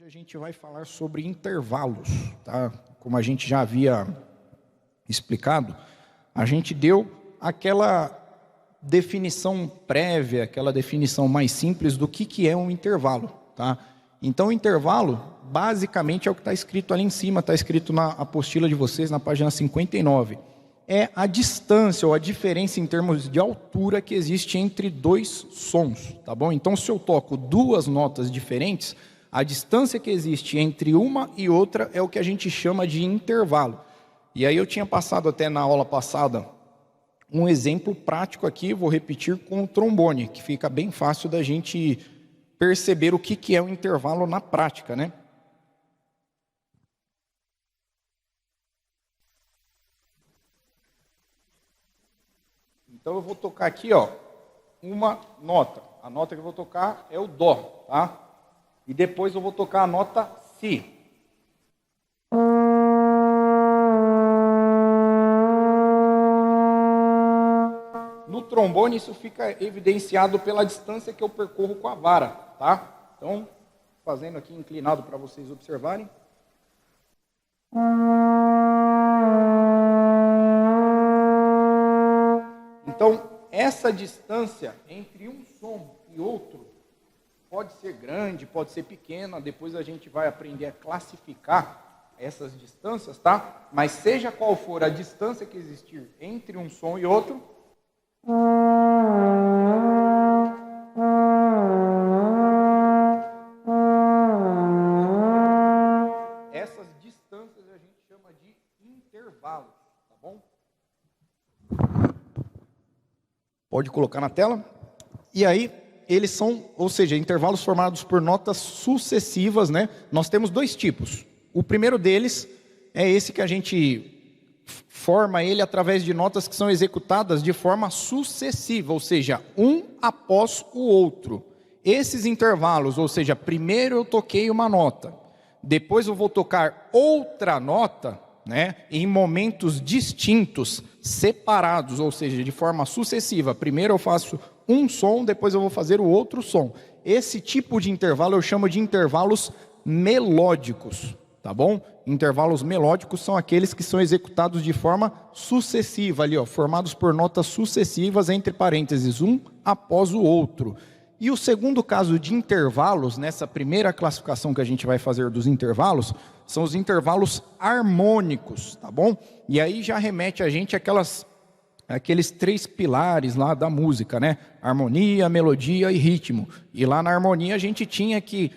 A gente vai falar sobre intervalos, tá? Como a gente já havia explicado, a gente deu aquela definição prévia, aquela definição mais simples do que é um intervalo, tá? Então, o intervalo, basicamente, é o que está escrito ali em cima, está escrito na apostila de vocês, na página 59. É a distância ou a diferença em termos de altura que existe entre dois sons, tá bom? Então, se eu toco duas notas diferentes, a distância que existe entre uma e outra é o que a gente chama de intervalo. E aí eu tinha passado até na aula passada um exemplo prático aqui, vou repetir com o trombone, que fica bem fácil da gente perceber o que é um intervalo na prática, né? Então eu vou tocar aqui, ó, uma nota. A nota que eu vou tocar é o Dó, tá? E depois eu vou tocar a nota Si. No trombone isso fica evidenciado pela distância que eu percorro com a vara, tá? Então, fazendo aqui inclinado para vocês observarem. Então, essa distância entre um som e outro pode ser grande, pode ser pequena, depois a gente vai aprender a classificar essas distâncias, tá? Mas seja qual for a distância que existir entre um som e outro, essas distâncias a gente chama de intervalos, tá bom? Pode colocar na tela. E aí, eles são, ou seja, intervalos formados por notas sucessivas, né? Nós temos dois tipos. O primeiro deles é esse que a gente forma ele através de notas que são executadas de forma sucessiva, ou seja, um após o outro. Esses intervalos, ou seja, primeiro eu toquei uma nota, depois eu vou tocar outra nota, né, em momentos distintos, separados, ou seja, de forma sucessiva. Primeiro eu faço um som, depois eu vou fazer o outro som. Esse tipo de intervalo eu chamo de intervalos melódicos, tá bom? Intervalos melódicos são aqueles que são executados de forma sucessiva, ali, ó, formados por notas sucessivas, entre parênteses, um após o outro. E o segundo caso de intervalos, nessa primeira classificação que a gente vai fazer dos intervalos, são os intervalos harmônicos, tá bom? E aí já remete a gente aqueles três pilares lá da música, né? Harmonia, melodia e ritmo. E lá na harmonia a gente tinha que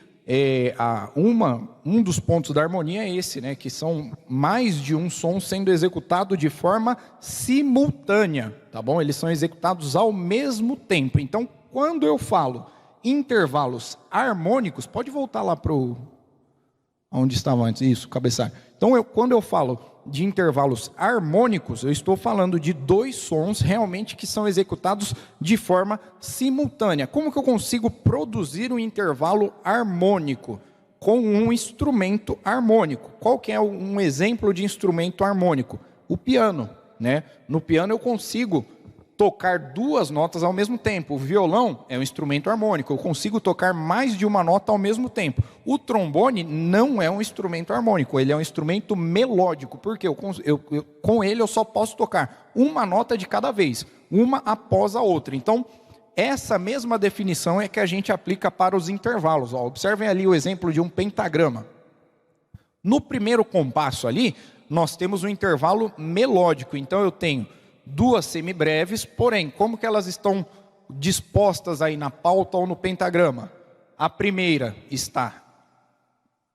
um dos pontos da harmonia é esse, né? Que são mais de um som sendo executado de forma simultânea, tá bom? Eles são executados ao mesmo tempo. Então, quando eu falo intervalos harmônicos, pode voltar lá para onde estava antes, isso, cabeçalho. Então, quando eu falo de intervalos harmônicos, eu estou falando de dois sons realmente que são executados de forma simultânea. Como que eu consigo produzir um intervalo harmônico? Com um instrumento harmônico. Qual que é um exemplo de instrumento harmônico? O piano, né? No piano eu consigo tocar duas notas ao mesmo tempo. O violão é um instrumento harmônico, eu consigo tocar mais de uma nota ao mesmo tempo. O trombone não é um instrumento harmônico, ele é um instrumento melódico, porque com ele eu só posso tocar uma nota de cada vez, uma após a outra. Então, essa mesma definição é que a gente aplica para os intervalos. Ó, observem ali o exemplo de um pentagrama. No primeiro compasso ali, nós temos um intervalo melódico, então eu tenho duas semibreves, porém, como que elas estão dispostas aí na pauta ou no pentagrama? A primeira está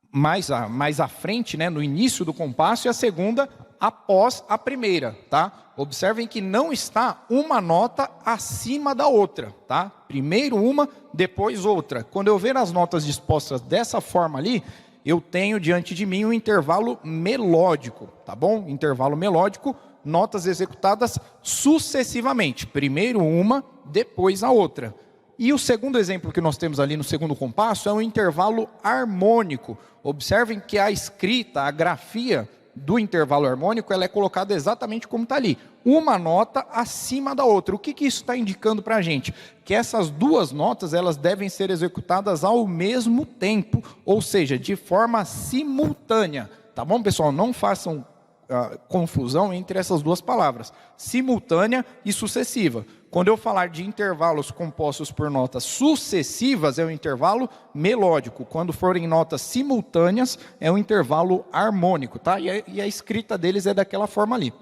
mais à frente, né, no início do compasso, e a segunda após a primeira, tá? Observem que não está uma nota acima da outra, tá? Primeiro uma, depois outra. Quando eu ver as notas dispostas dessa forma ali, eu tenho diante de mim um intervalo melódico, tá bom? Intervalo melódico, notas executadas sucessivamente. Primeiro uma, depois a outra. E o segundo exemplo que nós temos ali no segundo compasso é um intervalo harmônico. Observem que a escrita, a grafia do intervalo harmônico, ela é colocada exatamente como está ali. Uma nota acima da outra. O que isso está indicando para a gente? Que essas duas notas, elas devem ser executadas ao mesmo tempo, ou seja, de forma simultânea. Tá bom, pessoal? Não façam confusão entre essas duas palavras, simultânea e sucessiva. Quando eu falar de intervalos compostos por notas sucessivas, é o intervalo melódico. Quando forem notas simultâneas, é o intervalo harmônico, tá? E a escrita deles é daquela forma ali.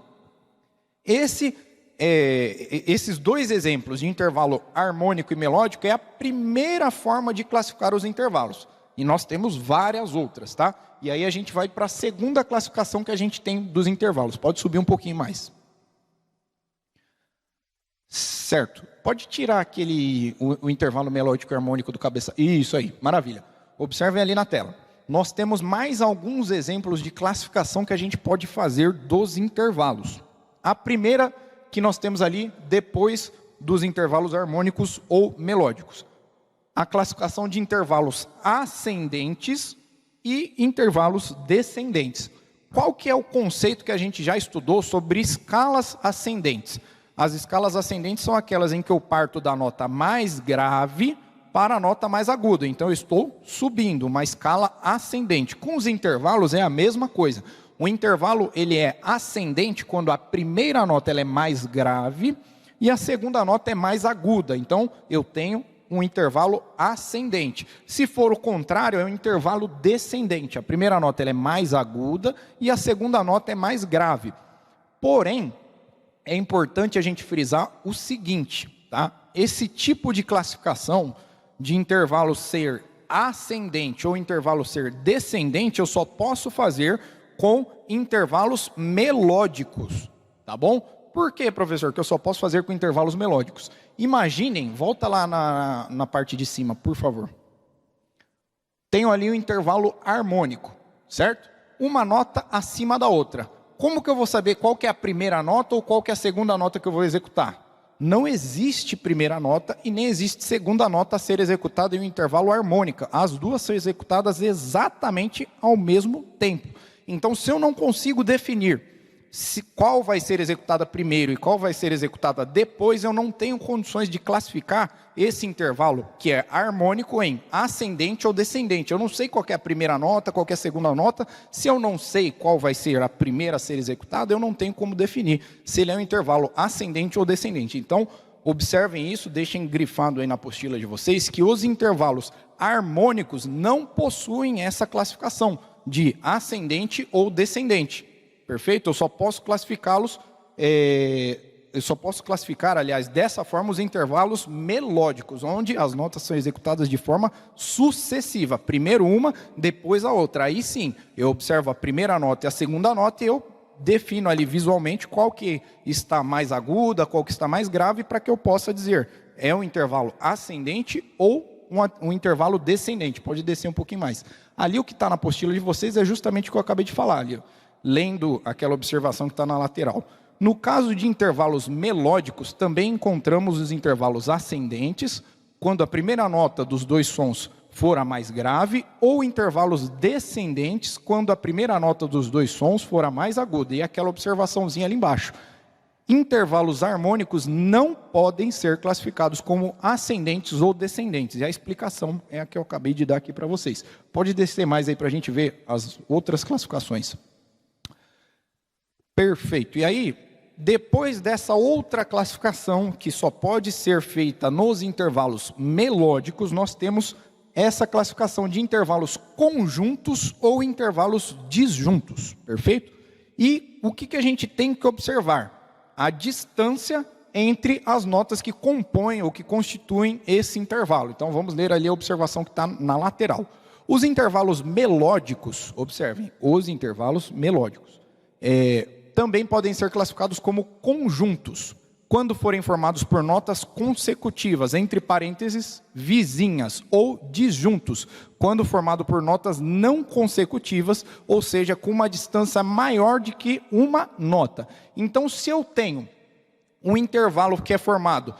Esses dois exemplos de intervalo harmônico e melódico é a primeira forma de classificar os intervalos. E nós temos várias outras, tá? E aí a gente vai para a segunda classificação que a gente tem dos intervalos. Pode subir um pouquinho mais. Certo. Pode tirar o intervalo melódico e harmônico do cabeça. Isso aí, maravilha. Observem ali na tela. Nós temos mais alguns exemplos de classificação que a gente pode fazer dos intervalos. A primeira que nós temos ali, depois dos intervalos harmônicos ou melódicos. A classificação de intervalos ascendentes e intervalos descendentes. Qual que é o conceito que a gente já estudou sobre escalas ascendentes? As escalas ascendentes são aquelas em que eu parto da nota mais grave para a nota mais aguda. Então eu estou subindo, uma escala ascendente. Com os intervalos é a mesma coisa. O intervalo ele é ascendente quando a primeira nota ela é mais grave e a segunda nota é mais aguda. Então eu tenho um intervalo ascendente. Se for o contrário, é um intervalo descendente. A primeira nota ela é mais aguda e a segunda nota é mais grave. Porém, é importante a gente frisar o seguinte, tá? Esse tipo de classificação de intervalo ser ascendente ou intervalo ser descendente, eu só posso fazer com intervalos melódicos, tá bom? Por que, professor, que eu só posso fazer com intervalos melódicos? Imaginem, volta lá na parte de cima, por favor. Tenho ali um intervalo harmônico, certo? Uma nota acima da outra. Como que eu vou saber qual que é a primeira nota ou qual que é a segunda nota que eu vou executar? Não existe primeira nota e nem existe segunda nota a ser executada em um intervalo harmônico. As duas são executadas exatamente ao mesmo tempo. Então, se eu não consigo definir qual vai ser executada primeiro e qual vai ser executada depois, eu não tenho condições de classificar esse intervalo, que é harmônico, em ascendente ou descendente. Eu não sei qual que é a primeira nota, qual que é a segunda nota. Se eu não sei qual vai ser a primeira a ser executada, eu não tenho como definir se ele é um intervalo ascendente ou descendente. Então, observem isso, deixem grifado aí na apostila de vocês, que os intervalos harmônicos não possuem essa classificação de ascendente ou descendente. Perfeito? Eu só posso classificá-los, aliás, dessa forma, os intervalos melódicos, onde as notas são executadas de forma sucessiva. Primeiro uma, depois a outra. Aí sim, eu observo a primeira nota e a segunda nota e eu defino ali visualmente qual que está mais aguda, qual que está mais grave, para que eu possa dizer, é um intervalo ascendente ou um intervalo descendente. Pode descer um pouquinho mais. Ali o que está na apostila de vocês é justamente o que eu acabei de falar ali, lendo aquela observação que está na lateral. No caso de intervalos melódicos, também encontramos os intervalos ascendentes, quando a primeira nota dos dois sons for a mais grave, ou intervalos descendentes, quando a primeira nota dos dois sons for a mais aguda. E aquela observaçãozinha ali embaixo. Intervalos harmônicos não podem ser classificados como ascendentes ou descendentes. E a explicação é a que eu acabei de dar aqui para vocês. Pode descer mais aí para a gente ver as outras classificações. Perfeito. E aí, depois dessa outra classificação, que só pode ser feita nos intervalos melódicos, nós temos essa classificação de intervalos conjuntos ou intervalos disjuntos. Perfeito? E o que a gente tem que observar? A distância entre as notas que compõem ou que constituem esse intervalo. Então, vamos ler ali a observação que está na lateral. Os intervalos melódicos, observem, os intervalos melódicos, também podem ser classificados como conjuntos, quando forem formados por notas consecutivas, entre parênteses, vizinhas, ou disjuntos, quando formado por notas não consecutivas, ou seja, com uma distância maior de que uma nota. Então, se eu tenho um intervalo que é formado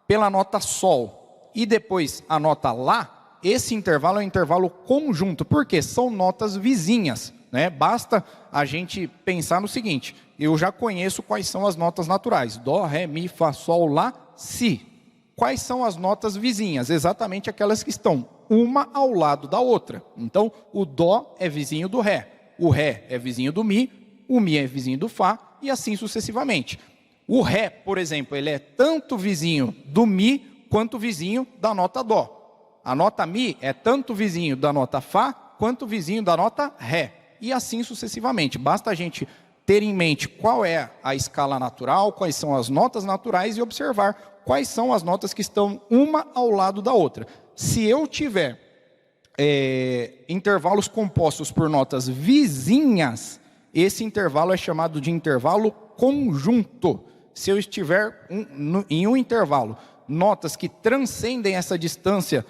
pela nota Sol e depois a nota lá, esse intervalo é um intervalo conjunto, porque são notas vizinhas, né? Basta a gente pensar no seguinte, eu já conheço quais são as notas naturais, dó, ré, mi, fá, sol, lá, si. Quais são as notas vizinhas? Exatamente aquelas que estão uma ao lado da outra. Então, o dó é vizinho do ré, o ré é vizinho do mi, o mi é vizinho do fá, e assim sucessivamente. O ré, por exemplo, ele é tanto vizinho do mi, quanto vizinho da nota dó. A nota mi é tanto vizinho da nota fá, quanto vizinho da nota ré. E assim sucessivamente. Basta a gente ter em mente qual é a escala natural, quais são as notas naturais e observar quais são as notas que estão uma ao lado da outra. Se eu tiver intervalos compostos por notas vizinhas, esse intervalo é chamado de intervalo conjunto. Se eu estiver em um intervalo, notas que transcendem essa distância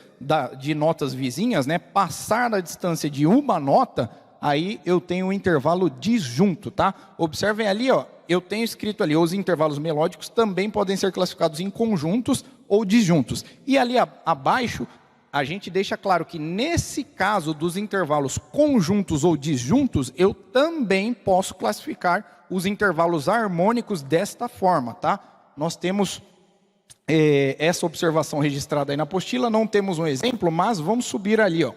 de notas vizinhas, né, passar da distância de uma nota, aí eu tenho um intervalo disjunto, tá? Observem ali, ó, eu tenho escrito ali, os intervalos melódicos também podem ser classificados em conjuntos ou disjuntos. E ali abaixo, a gente deixa claro que nesse caso dos intervalos conjuntos ou disjuntos, eu também posso classificar os intervalos harmônicos desta forma, tá? Nós temos essa observação registrada aí na apostila, não temos um exemplo, mas vamos subir ali, ó.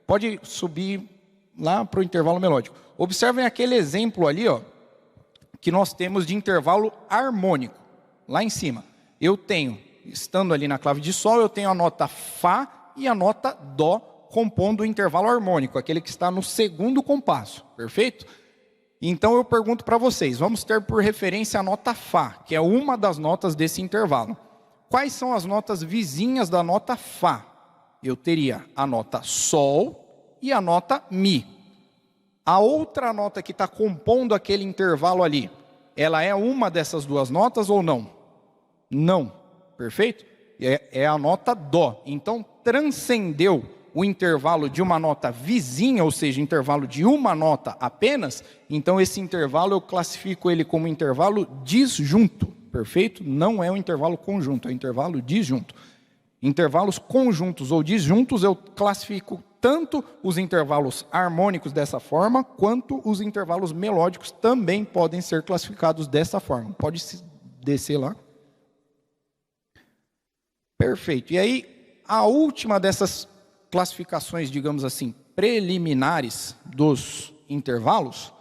Pode subir lá para o intervalo melódico. Observem aquele exemplo ali, ó, que nós temos de intervalo harmônico, lá em cima. Eu tenho, estando ali na clave de sol, eu tenho a nota fá e a nota dó compondo o intervalo harmônico, aquele que está no segundo compasso, perfeito? Então eu pergunto para vocês, vamos ter por referência a nota fá, que é uma das notas desse intervalo. Quais são as notas vizinhas da nota fá? Eu teria a nota sol e a nota mi. A outra nota que está compondo aquele intervalo ali, ela é uma dessas duas notas ou não? Não, perfeito? É a nota dó. Então, transcendeu o intervalo de uma nota vizinha, ou seja, intervalo de uma nota apenas, então esse intervalo eu classifico ele como intervalo disjunto, perfeito? Não é um intervalo conjunto, é um intervalo disjunto. Intervalos conjuntos ou disjuntos eu classifico tanto os intervalos harmônicos dessa forma, quanto os intervalos melódicos também podem ser classificados dessa forma. Pode descer lá. Perfeito. E aí, a última dessas classificações, digamos assim, preliminares dos intervalos,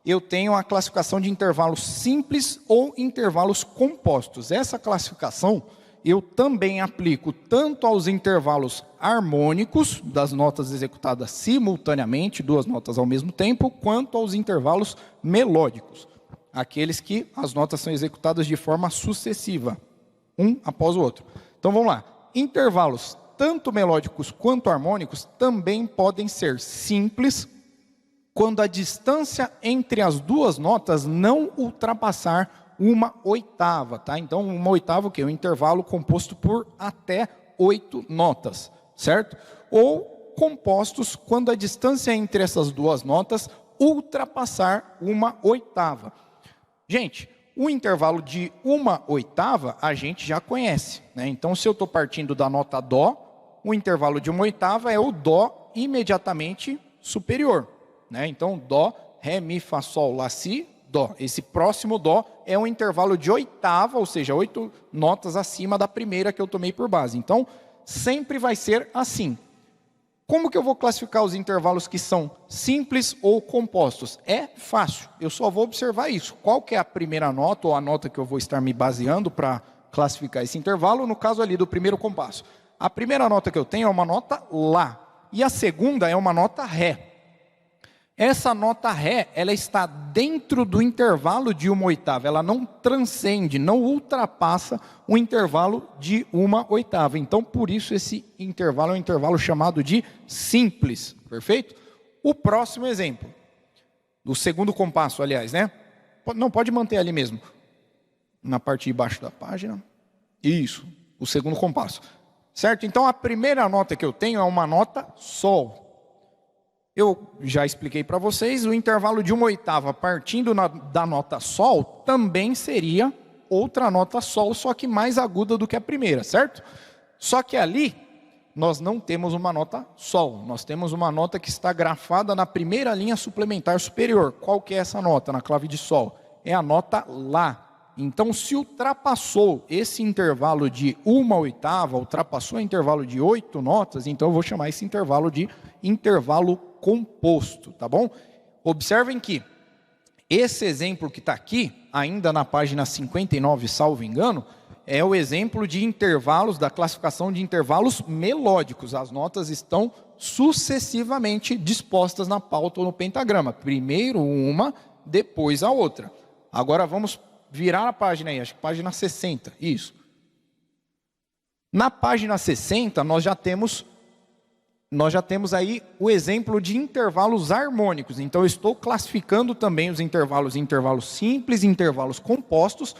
eu tenho a classificação de intervalos simples ou intervalos compostos. Essa classificação eu também aplico tanto aos intervalos harmônicos, das notas executadas simultaneamente, duas notas ao mesmo tempo, quanto aos intervalos melódicos, aqueles que as notas são executadas de forma sucessiva, um após o outro. Então vamos lá, intervalos tanto melódicos quanto harmônicos também podem ser simples quando a distância entre as duas notas não ultrapassar uma oitava, tá? Então, uma oitava, o quê? Um intervalo composto por até 8 notas, certo? Ou compostos quando a distância entre essas duas notas ultrapassar uma oitava. Gente, o intervalo de uma oitava a gente já conhece, né? Então, se eu estou partindo da nota dó, o intervalo de uma oitava é o dó imediatamente superior, né? Então, dó, ré, mi, fá, sol, lá, si, dó. Esse próximo dó é um intervalo de oitava, ou seja, 8 notas acima da primeira que eu tomei por base. Então, sempre vai ser assim. Como que eu vou classificar os intervalos que são simples ou compostos? É fácil, eu só vou observar isso. Qual que é a primeira nota ou a nota que eu vou estar me baseando para classificar esse intervalo? No caso ali do primeiro compasso. A primeira nota que eu tenho é uma nota lá e a segunda é uma nota ré. Essa nota ré, ela está dentro do intervalo de uma oitava, ela não transcende, não ultrapassa o intervalo de uma oitava. Então, por isso, esse intervalo é um intervalo chamado de simples, perfeito? O próximo exemplo, do segundo compasso, aliás, né? Não, pode manter ali mesmo, na parte de baixo da página. Isso, o segundo compasso, certo? Então, a primeira nota que eu tenho é uma nota sol. Eu já expliquei para vocês, o intervalo de uma oitava partindo da nota sol também seria outra nota sol, só que mais aguda do que a primeira, certo? Só que ali nós não temos uma nota Sol, nós temos uma nota que está grafada na primeira linha suplementar superior. Qual que é essa nota na clave de Sol? É a nota Lá. Então, se ultrapassou esse intervalo de 1/8, ultrapassou o intervalo de 8 notas, então eu vou chamar esse intervalo de intervalo composto, tá bom? Observem que esse exemplo que está aqui, ainda na página 59, salvo engano, é o exemplo de intervalos, da classificação de intervalos melódicos. As notas estão sucessivamente dispostas na pauta ou no pentagrama. Primeiro uma, depois a outra. Agora vamos virar a página aí, acho que página 60, isso. Na página 60, nós já temos aí o exemplo de intervalos harmônicos. Então, eu estou classificando também os intervalos em intervalos simples, intervalos compostos,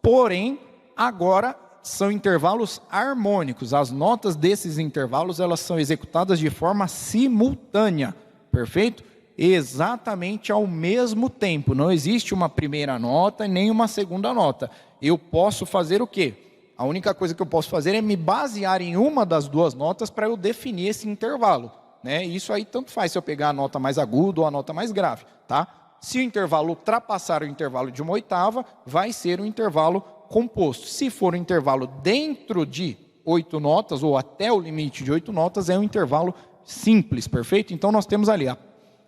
porém, agora são intervalos harmônicos. As notas desses intervalos, elas são executadas de forma simultânea, perfeito? Exatamente ao mesmo tempo. Não existe uma primeira nota e nem uma segunda nota. Eu posso fazer o quê? A única coisa que eu posso fazer é me basear em uma das duas notas para eu definir esse intervalo, né? Isso aí tanto faz se eu pegar a nota mais aguda ou a nota mais grave, tá? Se o intervalo ultrapassar o intervalo de 1/8, vai ser um intervalo composto. Se for um intervalo dentro de 8 notas ou até o limite de 8 notas, é um intervalo simples, perfeito? Então nós temos ali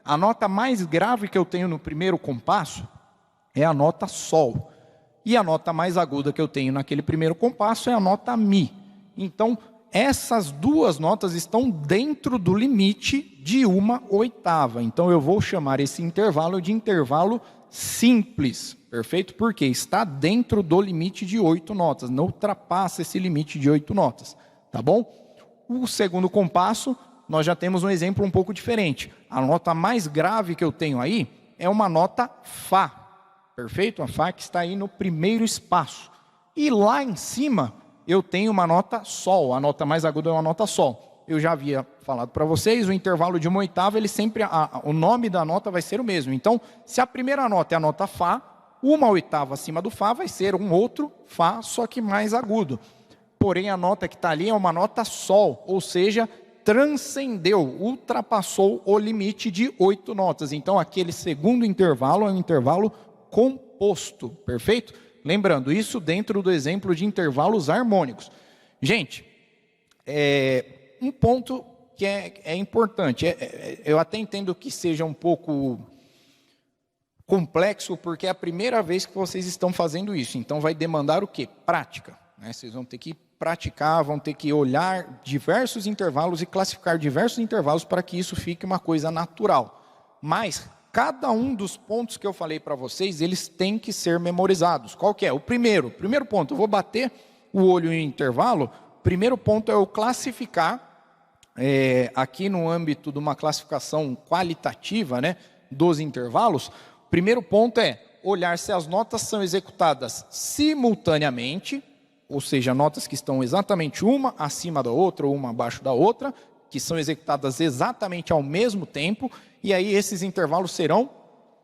a nota mais grave que eu tenho no primeiro compasso é a nota Sol. E a nota mais aguda que eu tenho naquele primeiro compasso é a nota Mi. Então, essas duas notas estão dentro do limite de 1/8. Então, eu vou chamar esse intervalo de intervalo simples, perfeito? Porque está dentro do limite de 8 notas, não ultrapassa esse limite de 8 notas, tá bom? O segundo compasso, nós já temos um exemplo um pouco diferente. A nota mais grave que eu tenho aí é uma nota Fá. Perfeito? A Fá que está aí no primeiro espaço. E lá em cima, eu tenho uma nota Sol. A nota mais aguda é uma nota Sol. Eu já havia falado para vocês, o intervalo de 1/8, ele sempre, o nome da nota vai ser o mesmo. Então, se a primeira nota é a nota Fá, 1/8 acima do Fá vai ser um outro Fá, só que mais agudo. Porém, a nota que está ali é uma nota Sol, ou seja, transcendeu, ultrapassou o limite de 8 notas. Então, aquele segundo intervalo é um intervalo composto, perfeito? Lembrando, isso dentro do exemplo de intervalos harmônicos. Gente, um ponto que é importante, eu até entendo que seja um pouco complexo, porque é a primeira vez que vocês estão fazendo isso, então vai demandar o quê? Prática, né? Vocês vão ter que praticar, vão ter que olhar diversos intervalos e classificar diversos intervalos para que isso fique uma coisa natural. Mas cada um dos pontos que eu falei para vocês, eles têm que ser memorizados. Qual que é? O primeiro ponto, eu vou bater o olho em intervalo. O primeiro ponto é eu classificar, aqui no âmbito de uma classificação qualitativa, né, dos intervalos. O primeiro ponto é olhar se as notas são executadas simultaneamente, ou seja, notas que estão exatamente uma acima da outra ou uma abaixo da outra, que são executadas exatamente ao mesmo tempo, e aí esses intervalos serão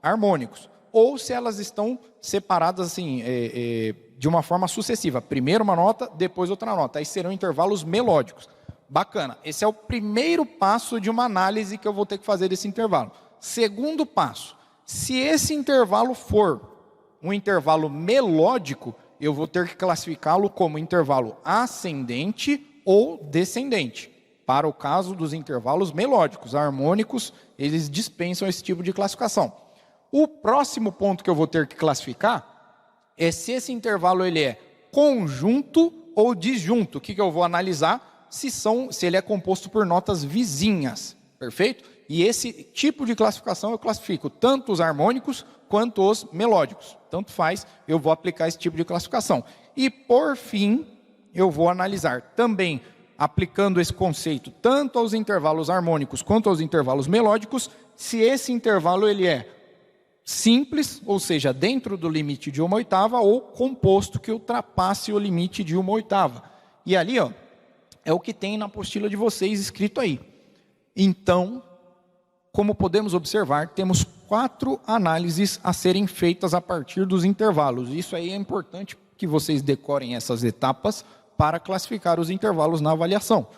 harmônicos. Ou se elas estão separadas assim, de uma forma sucessiva. Primeiro uma nota, depois outra nota. Aí serão intervalos melódicos. Bacana. Esse é o primeiro passo de uma análise que eu vou ter que fazer desse intervalo. Segundo passo, se esse intervalo for um intervalo melódico, eu vou ter que classificá-lo como intervalo ascendente ou descendente. Para o caso dos intervalos melódicos, harmônicos, eles dispensam esse tipo de classificação. O próximo ponto que eu vou ter que classificar é se esse intervalo ele é conjunto ou disjunto. O que eu vou analisar? Se ele é composto por notas vizinhas, perfeito? E esse tipo de classificação eu classifico tanto os harmônicos quanto os melódicos. Tanto faz, eu vou aplicar esse tipo de classificação. E por fim, eu vou analisar também, aplicando esse conceito tanto aos intervalos harmônicos quanto aos intervalos melódicos, se esse intervalo ele é simples, ou seja, dentro do limite de 1/8, ou composto que ultrapasse o limite de 1/8. E ali, ó, é o que tem na apostila de vocês escrito aí. Então, como podemos observar, temos 4 análises a serem feitas a partir dos intervalos. Isso aí é importante que vocês decorem essas etapas para classificar os intervalos na avaliação.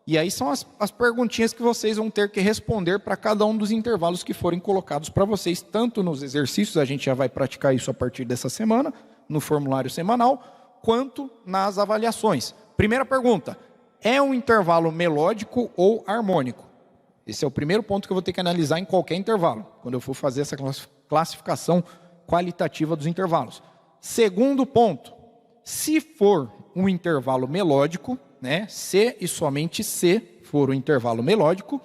E aí são as perguntinhas que vocês vão ter que responder para cada um dos intervalos que forem colocados para vocês, tanto nos exercícios, a gente já vai praticar isso a partir dessa semana, no formulário semanal, quanto nas avaliações. Primeira pergunta, é um intervalo melódico ou harmônico? Esse é o primeiro ponto que eu vou ter que analisar em qualquer intervalo, quando eu for fazer essa classificação qualitativa dos intervalos. Segundo ponto, se for um intervalo melódico, né, se e somente se for um intervalo melódico,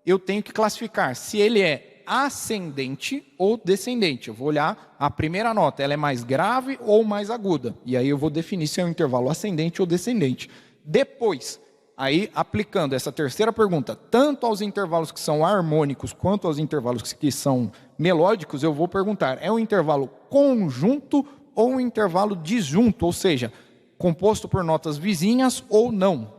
eu tenho que classificar se ele é ascendente ou descendente. Eu vou olhar a primeira nota, ela é mais grave ou mais aguda. E aí eu vou definir se é um intervalo ascendente ou descendente. Depois, aí aplicando essa terceira pergunta, tanto aos intervalos que são harmônicos quanto aos intervalos que são melódicos, eu vou perguntar, é um intervalo conjunto ou um intervalo disjunto, ou seja, composto por notas vizinhas ou não?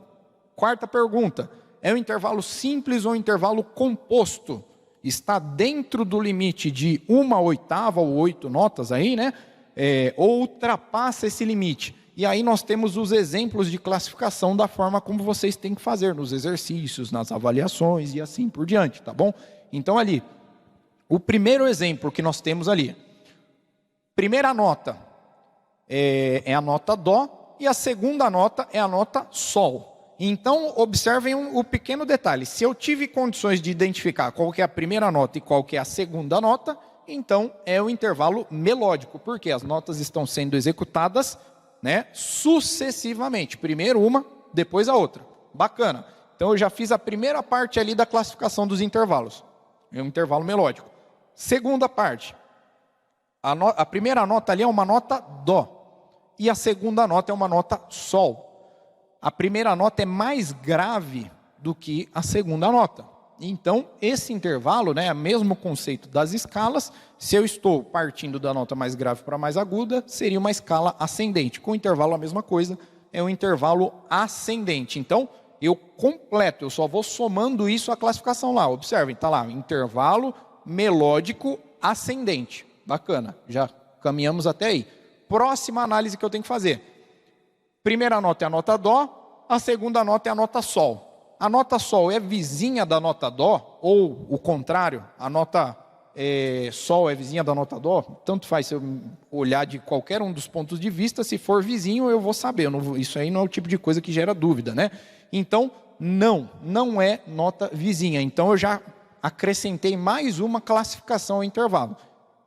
Quarta pergunta, é um intervalo simples ou um intervalo composto? Está dentro do limite de 1/8 ou 8 notas aí, né? Ou ultrapassa esse limite? E aí nós temos os exemplos de classificação da forma como vocês têm que fazer nos exercícios, nas avaliações e assim por diante, tá bom? Então ali, o primeiro exemplo que nós temos ali, primeira nota é a nota Dó e a segunda nota é a nota Sol. Então, observem o pequeno detalhe. Se eu tive condições de identificar qual que é a primeira nota e qual que é a segunda nota, então é o intervalo melódico, porque as notas estão sendo executadas, né, sucessivamente. Primeiro uma, depois a outra. Bacana. Então, eu já fiz a primeira parte ali da classificação dos intervalos. É um intervalo melódico. Segunda parte. A primeira nota ali é uma nota Dó. E a segunda nota é uma nota Sol. A primeira nota é mais grave do que a segunda nota. Então, esse intervalo, né, é o mesmo conceito das escalas. Se eu estou partindo da nota mais grave para a mais aguda, seria uma escala ascendente. Com o intervalo a mesma coisa, é um intervalo ascendente. Então, eu completo, eu só vou somando isso à classificação lá. Observem, está lá, intervalo melódico ascendente. Bacana, já caminhamos até aí. Próxima análise que eu tenho que fazer. Primeira nota é a nota Dó, a segunda nota é a nota Sol. A nota Sol é vizinha da nota Dó, ou o contrário, a nota Sol é vizinha da nota Dó? Tanto faz se eu olhar de qualquer um dos pontos de vista, se for vizinho eu vou saber, isso aí não é o tipo de coisa que gera dúvida, né? Então, não é nota vizinha. Então eu já acrescentei mais uma classificação ao intervalo.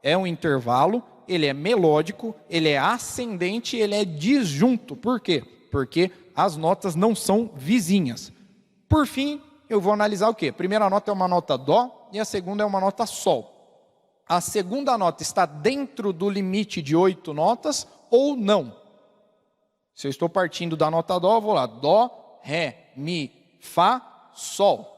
É um intervalo, ele é melódico, ele é ascendente, ele é disjunto. Por quê? Porque as notas não são vizinhas. Por fim, eu vou analisar o quê? A primeira nota é uma nota Dó e a segunda é uma nota Sol. A segunda nota está dentro do limite de 8 notas ou não? Se eu estou partindo da nota Dó, eu vou lá, Dó, Ré, Mi, Fá, Sol.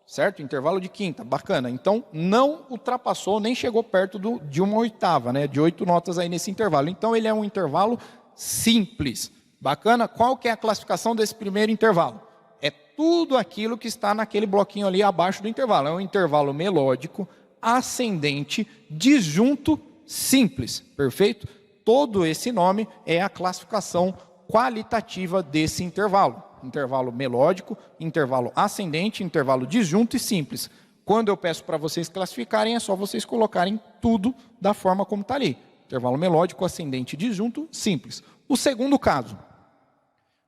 Certo? Intervalo de quinta, bacana. Então, não ultrapassou, nem chegou perto de 1/8, né? De 8 notas aí nesse intervalo. Então, ele é um intervalo simples. Bacana? Qual que é a classificação desse primeiro intervalo? É tudo aquilo que está naquele bloquinho ali abaixo do intervalo. É um intervalo melódico, ascendente, disjunto, simples. Perfeito? Todo esse nome é a classificação qualitativa desse intervalo. Intervalo melódico, intervalo ascendente, intervalo disjunto e simples. Quando eu peço para vocês classificarem, é só vocês colocarem tudo da forma como está ali. Intervalo melódico, ascendente, disjunto, simples. O segundo caso,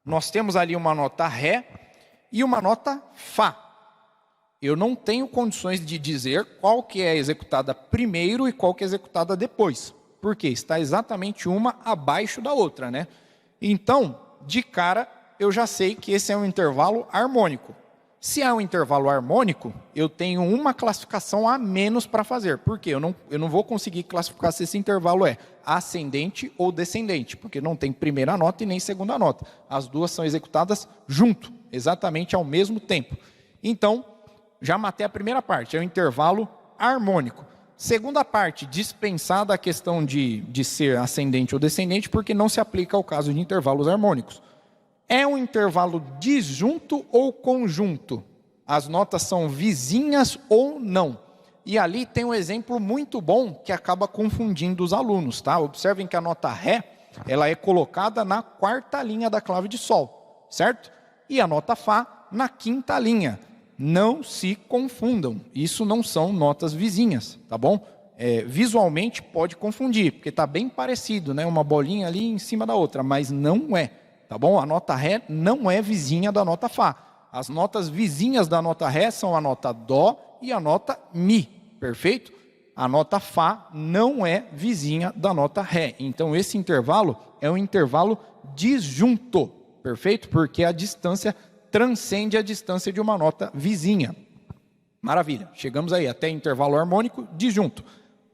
nós temos ali uma nota Ré e uma nota Fá. Eu não tenho condições de dizer qual que é executada primeiro e qual que é executada depois. Por quê? Está exatamente uma abaixo da outra, né? Então, de cara, eu já sei que esse é um intervalo harmônico. Se é um intervalo harmônico, eu tenho uma classificação a menos para fazer. Por quê? Eu não vou conseguir classificar se esse intervalo é ascendente ou descendente, porque não tem primeira nota e nem segunda nota. As duas são executadas junto, exatamente ao mesmo tempo. Então, já matei a primeira parte, é um intervalo harmônico. Segunda parte, dispensada a questão de ser ascendente ou descendente, porque não se aplica ao caso de intervalos harmônicos. É um intervalo disjunto ou conjunto? As notas são vizinhas ou não? E ali tem um exemplo muito bom que acaba confundindo os alunos, tá? Observem que a nota Ré, Ela é colocada na quarta linha da clave de Sol, certo? E a nota Fá na quinta linha. Não se confundam, isso não são notas vizinhas, tá bom? Visualmente pode confundir, porque está bem parecido, né? Uma bolinha ali em cima da outra, mas não é, tá bom? A nota Ré não é vizinha da nota Fá. As notas vizinhas da nota Ré são a nota Dó e a nota Mi, perfeito? A nota Fá não é vizinha da nota Ré. Então esse intervalo é um intervalo disjunto, perfeito? Porque a distância transcende a distância de uma nota vizinha. Maravilha, chegamos aí até intervalo harmônico disjunto.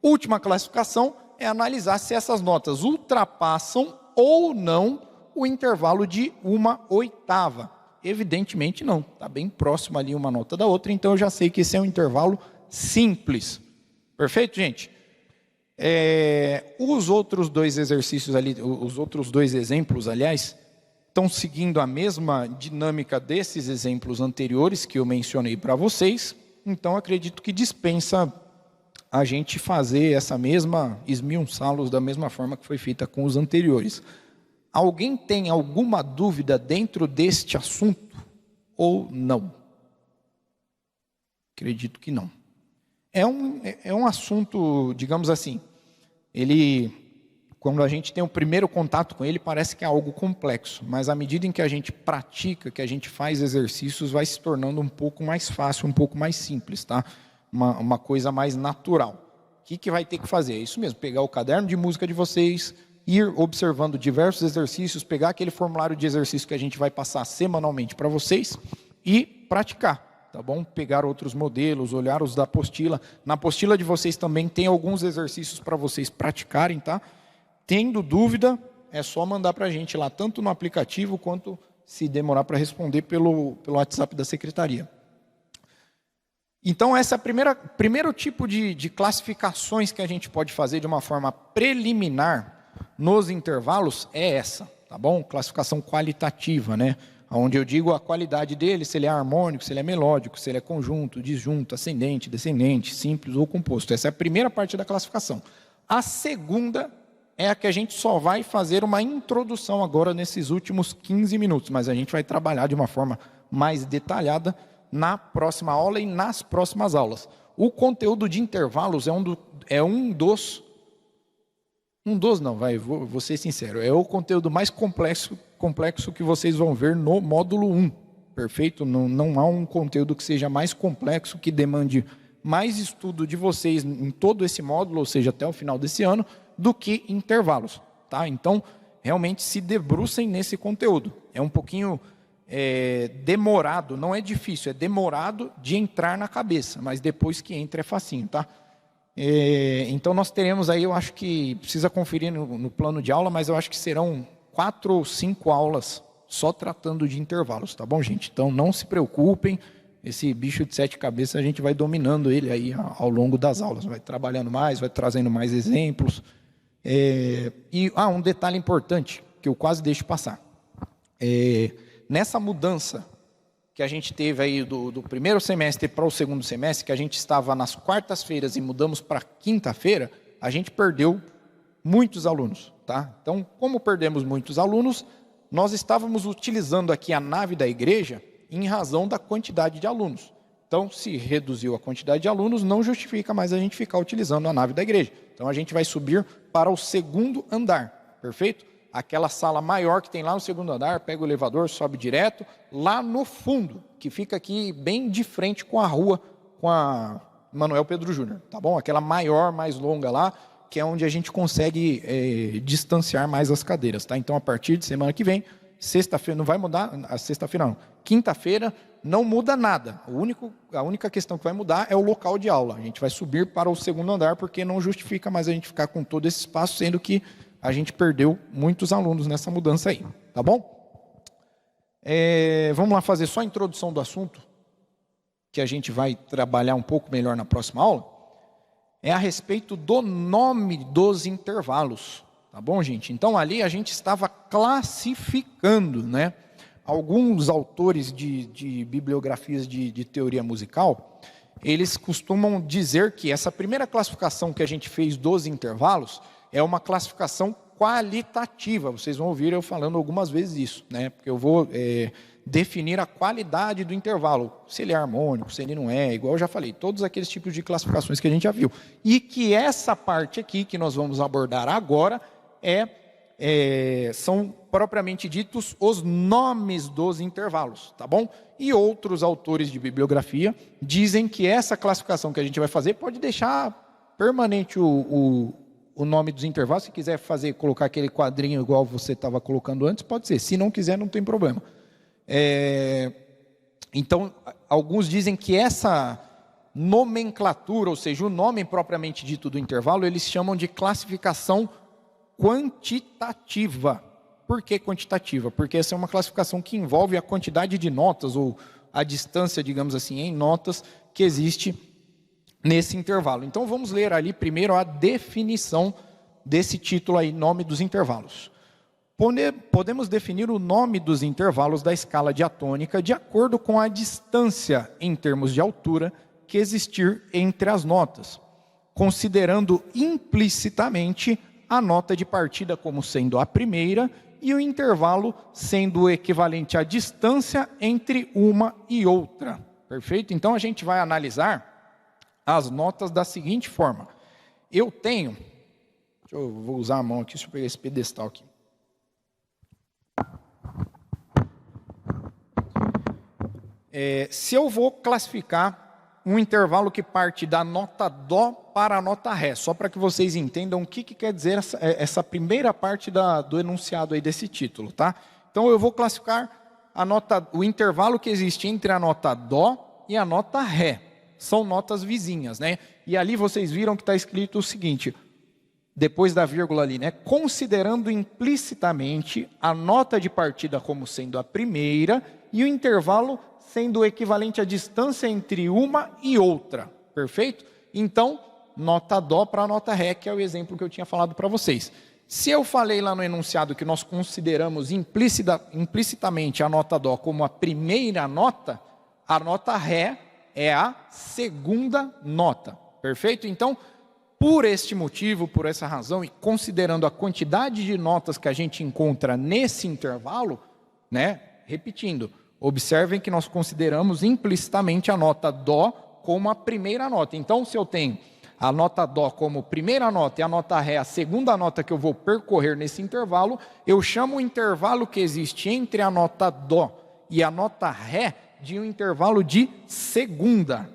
Última classificação é analisar se essas notas ultrapassam ou não o intervalo de 1/8. Evidentemente não, está bem próximo ali uma nota da outra, então eu já sei que esse é um intervalo simples. Perfeito, gente? Os outros dois exercícios ali, os outros dois exemplos, aliás, estão seguindo a mesma dinâmica desses exemplos anteriores que eu mencionei para vocês, então acredito que dispensa a gente fazer essa mesma, esmiuçá-los da mesma forma que foi feita com os anteriores. Alguém tem alguma dúvida dentro deste assunto ou não? Acredito que não. É um assunto, digamos assim, quando a gente tem o primeiro contato com ele, parece que é algo complexo, mas à medida em que a gente pratica, que a gente faz exercícios, vai se tornando um pouco mais fácil, um pouco mais simples, tá? Uma coisa mais natural. O que vai ter que fazer? É isso mesmo, pegar o caderno de música de vocês, ir observando diversos exercícios, pegar aquele formulário de exercício que a gente vai passar semanalmente para vocês e praticar, tá bom? Pegar outros modelos, olhar os da apostila. Na apostila de vocês também tem alguns exercícios para vocês praticarem, tá? Tendo dúvida, é só mandar para a gente lá, tanto no aplicativo, quanto se demorar para responder pelo WhatsApp da secretaria. Então, esse é o primeiro tipo de classificações que a gente pode fazer de uma forma preliminar nos intervalos é essa, tá bom? Classificação qualitativa, né? Onde eu digo a qualidade dele, se ele é harmônico, se ele é melódico, se ele é conjunto, disjunto, ascendente, descendente, simples ou composto. Essa é a primeira parte da classificação. A segunda é a que a gente só vai fazer uma introdução agora nesses últimos 15 minutos, mas a gente vai trabalhar de uma forma mais detalhada na próxima aula e nas próximas aulas. O conteúdo de intervalos vou ser sincero, é o conteúdo mais complexo que vocês vão ver no módulo 1, perfeito? Não há um conteúdo que seja mais complexo, que demande mais estudo de vocês em todo esse módulo, ou seja, até o final desse ano, do que intervalos, tá? Então, realmente se debrucem nesse conteúdo. É um pouquinho demorado, não é difícil, é demorado de entrar na cabeça, mas depois que entra é facinho, tá? Então nós teremos aí, eu acho que precisa conferir no plano de aula, mas eu acho que serão 4 ou 5 aulas só tratando de intervalos, tá bom, gente? Então não se preocupem, esse bicho de 7 cabeças a gente vai dominando ele aí ao longo das aulas, vai trabalhando mais, vai trazendo mais exemplos. Um detalhe importante que eu quase deixo passar. Nessa mudança que a gente teve aí do primeiro semestre para o segundo semestre, que a gente estava nas quartas-feiras e mudamos para quinta-feira, a gente perdeu muitos alunos, tá? Então, como perdemos muitos alunos, nós estávamos utilizando aqui a nave da igreja em razão da quantidade de alunos. Então, se reduziu a quantidade de alunos, não justifica mais a gente ficar utilizando a nave da igreja. Então, a gente vai subir para o segundo andar, perfeito? Aquela sala maior que tem lá no segundo andar, pega o elevador, sobe direto, lá no fundo, que fica aqui bem de frente com a rua, com a Manuel Pedro Júnior, tá bom? Aquela maior, mais longa lá, que é onde a gente consegue distanciar mais as cadeiras, tá? Então, a partir de semana que vem, sexta-feira, não vai mudar, sexta-feira não, quinta-feira não muda nada, a única questão que vai mudar é o local de aula, a gente vai subir para o segundo andar, porque não justifica mais a gente ficar com todo esse espaço, sendo que a gente perdeu muitos alunos nessa mudança aí, tá bom? Vamos lá fazer só a introdução do assunto, que a gente vai trabalhar um pouco melhor na próxima aula. É a respeito do nome dos intervalos, tá bom, gente? Então, ali a gente estava classificando, né? Alguns autores de bibliografias de teoria musical, eles costumam dizer que essa primeira classificação que a gente fez dos intervalos é uma classificação qualitativa. Vocês vão ouvir eu falando algumas vezes isso, né? Porque eu vou definir a qualidade do intervalo, se ele é harmônico, se ele não é, igual eu já falei, todos aqueles tipos de classificações que a gente já viu. E que essa parte aqui, que nós vamos abordar agora, são propriamente ditos os nomes dos intervalos, tá bom? E outros autores de bibliografia dizem que essa classificação que a gente vai fazer pode deixar permanente o nome dos intervalos. Se quiser colocar aquele quadrinho igual você estava colocando antes, pode ser. Se não quiser, não tem problema. Então, alguns dizem que essa nomenclatura, ou seja, o nome propriamente dito do intervalo, eles chamam de classificação quantitativa. Por que quantitativa? Porque essa é uma classificação que envolve a quantidade de notas, ou a distância, digamos assim, em notas, que existe nesse intervalo. Então, vamos ler ali primeiro a definição desse título aí, nome dos intervalos. Podemos definir o nome dos intervalos da escala diatônica de acordo com a distância, em termos de altura, que existir entre as notas, considerando implicitamente a nota de partida como sendo a primeira e o intervalo sendo o equivalente à distância entre uma e outra. Perfeito? Então, a gente vai analisar as notas da seguinte forma. Eu vou usar a mão aqui, deixa eu pegar esse pedestal aqui. Se eu vou classificar um intervalo que parte da nota Dó para a nota Ré, só para que vocês entendam o que quer dizer essa primeira parte do enunciado aí desse título, tá? Então eu vou classificar o intervalo que existe entre a nota Dó e a nota Ré. São notas vizinhas, né? E ali vocês viram que está escrito o seguinte, depois da vírgula ali, né? Considerando implicitamente a nota de partida como sendo a primeira e o intervalo sendo o equivalente à distância entre uma e outra. Perfeito? Então, nota Dó para a nota Ré, que é o exemplo que eu tinha falado para vocês. Se eu falei lá no enunciado que nós consideramos implicitamente a nota Dó como a primeira nota, a nota Ré é a segunda nota. Perfeito? Então, por este motivo, por essa razão, e considerando a quantidade de notas que a gente encontra nesse intervalo, né? Repetindo, observem que nós consideramos implicitamente a nota Dó como a primeira nota. Então, se eu tenho a nota Dó como primeira nota e a nota Ré a segunda nota que eu vou percorrer nesse intervalo, eu chamo o intervalo que existe entre a nota Dó e a nota Ré de um intervalo de segunda.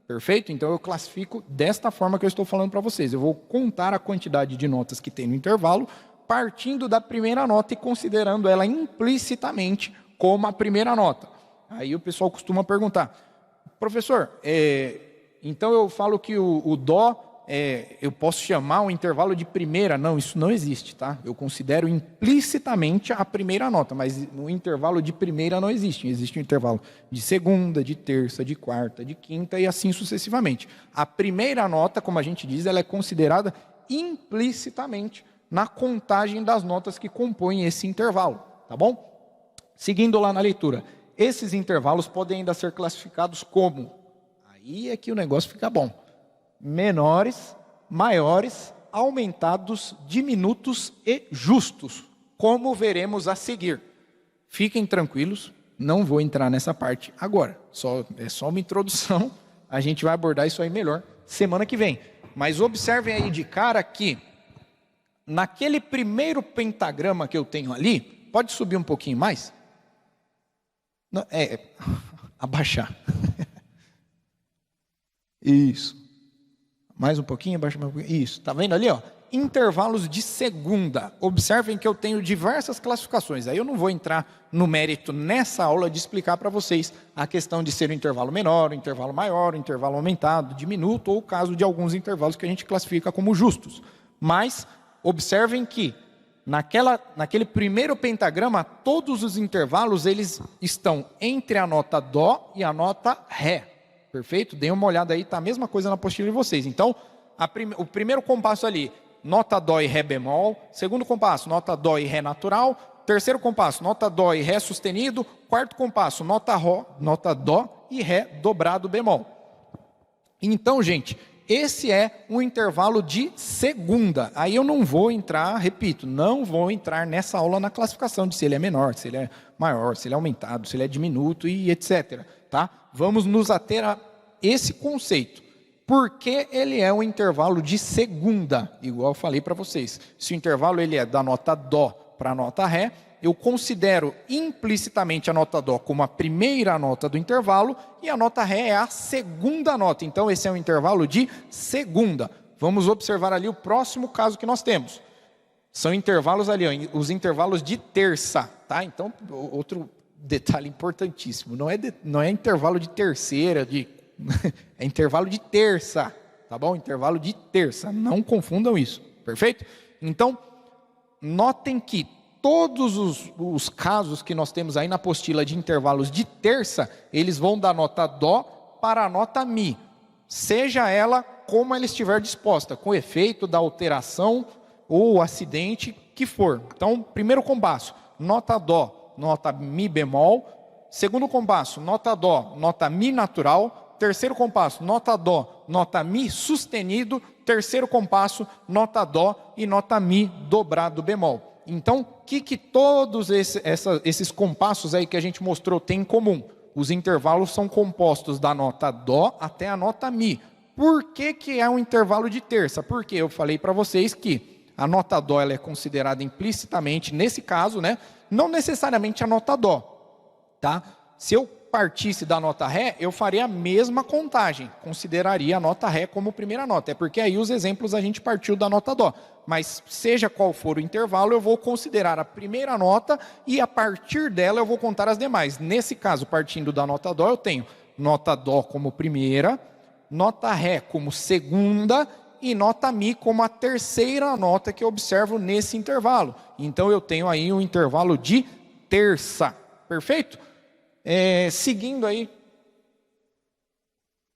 Perfeito? Então, eu classifico desta forma que eu estou falando para vocês. Eu vou contar a quantidade de notas que tem no intervalo, partindo da primeira nota e considerando ela implicitamente como a primeira nota. Aí o pessoal costuma perguntar, professor, então eu falo que o Dó, eu posso chamar um intervalo de primeira? Não, isso não existe, tá? Eu considero implicitamente a primeira nota, mas no intervalo de primeira não existe. Existe um intervalo de segunda, de terça, de quarta, de quinta e assim sucessivamente. A primeira nota, como a gente diz, ela é considerada implicitamente na contagem das notas que compõem esse intervalo, tá bom? Seguindo lá na leitura, esses intervalos podem ainda ser classificados como, aí é que o negócio fica bom, menores, maiores, aumentados, diminutos e justos, como veremos a seguir. Fiquem tranquilos, não vou entrar nessa parte agora, é só uma introdução, a gente vai abordar isso aí melhor semana que vem. Mas observem aí de cara que, naquele primeiro pentagrama que eu tenho ali, pode subir um pouquinho mais? Não, abaixar. Isso. Mais um pouquinho, abaixa mais um pouquinho. Isso, tá vendo ali, ó? Intervalos de segunda. Observem que eu tenho diversas classificações. Aí eu não vou entrar no mérito nessa aula de explicar para vocês a questão de ser um intervalo menor, um intervalo maior, um intervalo aumentado, diminuto, ou o caso de alguns intervalos que a gente classifica como justos. Mas observem que naquele primeiro pentagrama, todos os intervalos eles estão entre a nota Dó e a nota Ré. Perfeito? Deem uma olhada aí, tá a mesma coisa na apostila de vocês. Então, o primeiro compasso ali, nota Dó e Ré bemol. Segundo compasso, nota Dó e Ré natural. Terceiro compasso, nota Dó e Ré sustenido. Quarto compasso, nota Dó e Ré dobrado bemol. Então, gente, esse é um intervalo de segunda. Aí eu não vou entrar, repito, não vou entrar nessa aula na classificação de se ele é menor, se ele é maior, se ele é aumentado, se ele é diminuto e etc. Tá? Vamos nos ater a esse conceito. Por que ele é um intervalo de segunda? Igual eu falei para vocês. Se o intervalo ele é da nota Dó para a nota Ré, eu considero implicitamente a nota Dó como a primeira nota do intervalo e a nota Ré é a segunda nota. Então, esse é um intervalo de segunda. Vamos observar ali o próximo caso que nós temos. São intervalos ali, ó, os intervalos de terça. Tá? Então, outro detalhe importantíssimo. Não é intervalo de terceira, é intervalo de terça. Tá bom? Intervalo de terça. Não confundam isso. Perfeito? Então, notem que todos os casos que nós temos aí na apostila de intervalos de terça, eles vão da nota Dó para a nota Mi, seja ela como ela estiver disposta, com efeito da alteração ou acidente que for. Então, primeiro compasso, nota Dó, nota Mi bemol. Segundo compasso, nota Dó, nota Mi natural. Terceiro compasso, nota Dó, nota Mi sustenido. Terceiro compasso, nota Dó e nota Mi dobrado bemol. Então, o que todos esses compassos aí que a gente mostrou têm em comum? Os intervalos são compostos da nota Dó até a nota Mi. Por que é um intervalo de terça? Porque eu falei para vocês que a nota Dó ela é considerada implicitamente, nesse caso, né, não necessariamente a nota Dó. Tá? Se eu partisse da nota Ré, eu faria a mesma contagem, consideraria a nota Ré como primeira nota. É porque aí os exemplos a gente partiu da nota Dó. Mas seja qual for o intervalo, eu vou considerar a primeira nota e a partir dela eu vou contar as demais. Nesse caso, partindo da nota Dó, eu tenho nota Dó como primeira, nota Ré como segunda e nota Mi como a terceira nota que eu observo nesse intervalo. Então eu tenho aí um intervalo de terça. Perfeito? Seguindo aí,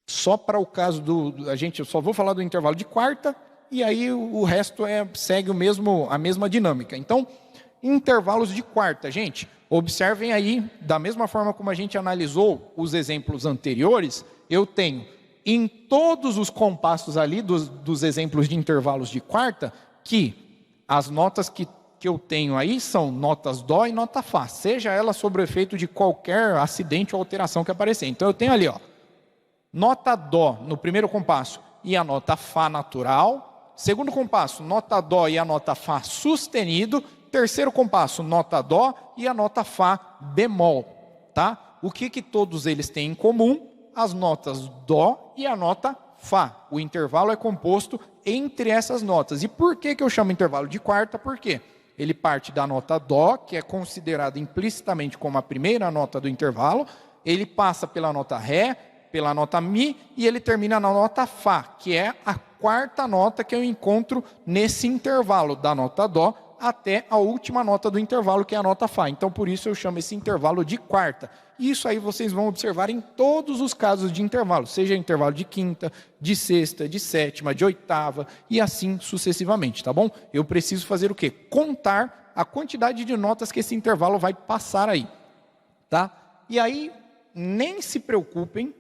só para o caso eu só vou falar do intervalo de quarta, e aí o resto segue a mesma dinâmica. Então, intervalos de quarta, gente, observem aí, da mesma forma como a gente analisou os exemplos anteriores, eu tenho em todos os compassos ali dos exemplos de intervalos de quarta, que as notas que eu tenho aí são notas Dó e nota Fá, seja ela sob o efeito de qualquer acidente ou alteração que aparecer. Então eu tenho ali, ó, nota Dó no primeiro compasso e a nota Fá natural. Segundo compasso, nota Dó e a nota Fá sustenido. Terceiro compasso, nota Dó e a nota Fá bemol. Tá? O que todos eles têm em comum? As notas Dó e a nota Fá. O intervalo é composto entre essas notas. E por que eu chamo intervalo de quarta? Por quê? Ele parte da nota Dó, que é considerada implicitamente como a primeira nota do intervalo, ele passa pela nota Ré, pela nota Mi, e ele termina na nota Fá, que é a quarta nota que eu encontro nesse intervalo, da nota Dó até a última nota do intervalo, que é a nota Fá. Então, por isso eu chamo esse intervalo de quarta. Isso aí vocês vão observar em todos os casos de intervalo, seja intervalo de quinta, de sexta, de sétima, de oitava e assim sucessivamente, tá bom? Eu preciso fazer o quê? Contar a quantidade de notas que esse intervalo vai passar aí, tá? E aí, nem se preocupem